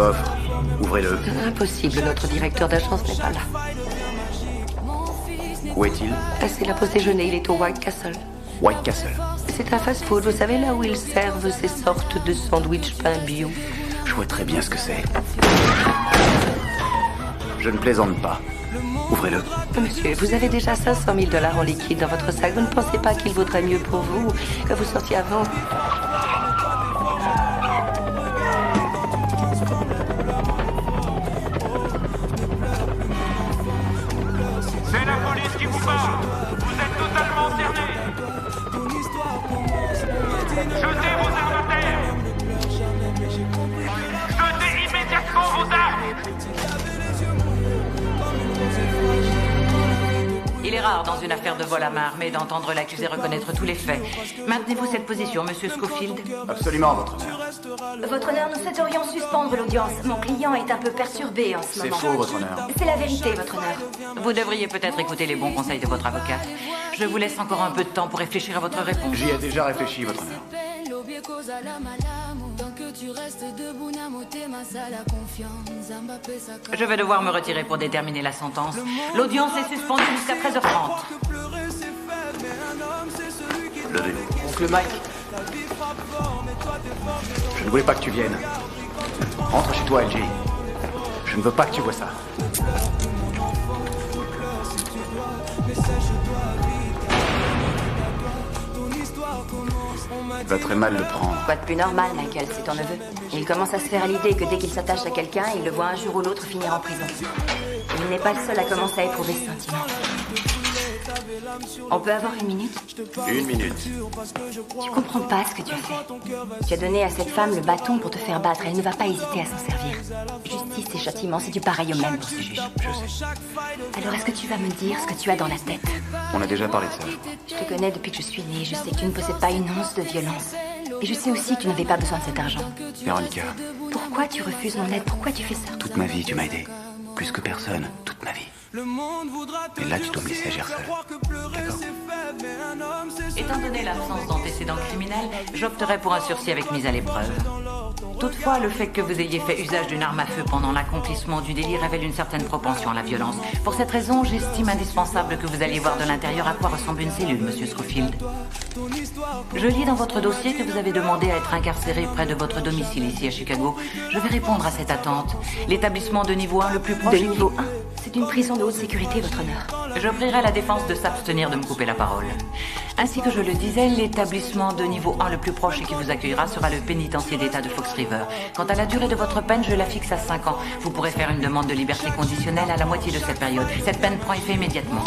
coffre. Ouvrez-le. Impossible, notre directeur d'agence n'est pas là. Où est-il? C'est la pause déjeuner, il est au White Castle. White Castle. C'est un fast-food, vous savez, là où ils servent ces sortes de sandwichs pain bio. Je vois très bien ce que c'est. Je ne plaisante pas. Ouvrez-le. Monsieur, vous avez déjà 500 000 $ en liquide dans votre sac. Vous ne pensez pas qu'il vaudrait mieux pour vous que vous sortiez avant? C'est la police qui vous parle. Vous êtes totalement cernés. Jetez vos armes à terre. Jetez immédiatement vos armes. Il est rare dans une affaire de vol à main armée d'entendre l'accusé reconnaître tous les faits. Maintenez-vous cette position, monsieur Schofield? Absolument, votre honneur. Votre honneur, nous souhaiterions suspendre l'audience. Mon client est un peu perturbé en ce C'est moment. faux, votre honneur. C'est la vérité, votre honneur. Vous devriez peut-être écouter les bons conseils de votre avocat. Je vous laisse encore un peu de temps pour réfléchir à votre réponse. J'y ai déjà réfléchi, votre honneur. Je vais devoir me retirer pour déterminer la sentence. L'audience est suspendue jusqu'à 13h30. Levez-vous. Oncle Mike, Je ne voulais pas que tu viennes. Rentre chez toi, LG. Je ne veux pas que tu vois ça. Il va très mal le prendre. Quoi de plus normal, Michael, c'est ton neveu. Il commence à se faire à l'idée que dès qu'il s'attache à quelqu'un, il le voit un jour ou l'autre finir en prison. Il n'est pas le seul à commencer à éprouver ce sentiment. On peut avoir une minute? Une minute. Tu comprends pas ce que tu as fait. Tu as donné à cette femme le bâton pour te faire battre. Elle ne va pas hésiter à s'en servir. Justice et châtiment, c'est du pareil au même pour ce juge. Je sais. Alors est-ce que tu vas me dire ce que tu as dans la tête? On a déjà parlé de ça, je crois. Je te connais depuis que je suis née. Je sais que tu ne possèdes pas une once de violence. Et je sais aussi que tu n'avais pas besoin de cet argent. Véronica, Pourquoi tu refuses mon aide? Pourquoi tu fais ça? toute ma vie, tu m'as aidé. Plus que personne, toute ma vie. Et là, tu dois me laisser agir seul. D'accord? Étant donné l'absence d'antécédents criminels, j'opterai pour un sursis avec mise à l'épreuve. Toutefois, le fait que vous ayez fait usage d'une arme à feu pendant l'accomplissement du délit révèle une certaine propension à la violence. Pour cette raison, j'estime indispensable que vous alliez voir de l'intérieur à quoi ressemble une cellule, monsieur Schofield. Je lis dans votre dossier que vous avez demandé à être incarcéré près de votre domicile ici à Chicago. Je vais répondre à cette attente. L'établissement de niveau 1 le plus proche... De niveau 1? C'est une prison de haute sécurité, votre honneur. Je prierai la défense de s'abstenir de me couper la parole. Ainsi que je le disais, l'établissement de niveau 1 le plus proche et qui vous accueillera sera le pénitencier d'État de Fox River. Quant à la durée de votre peine, je la fixe à 5 ans. Vous pourrez faire une demande de liberté conditionnelle à la moitié de cette période. Cette peine prend effet immédiatement.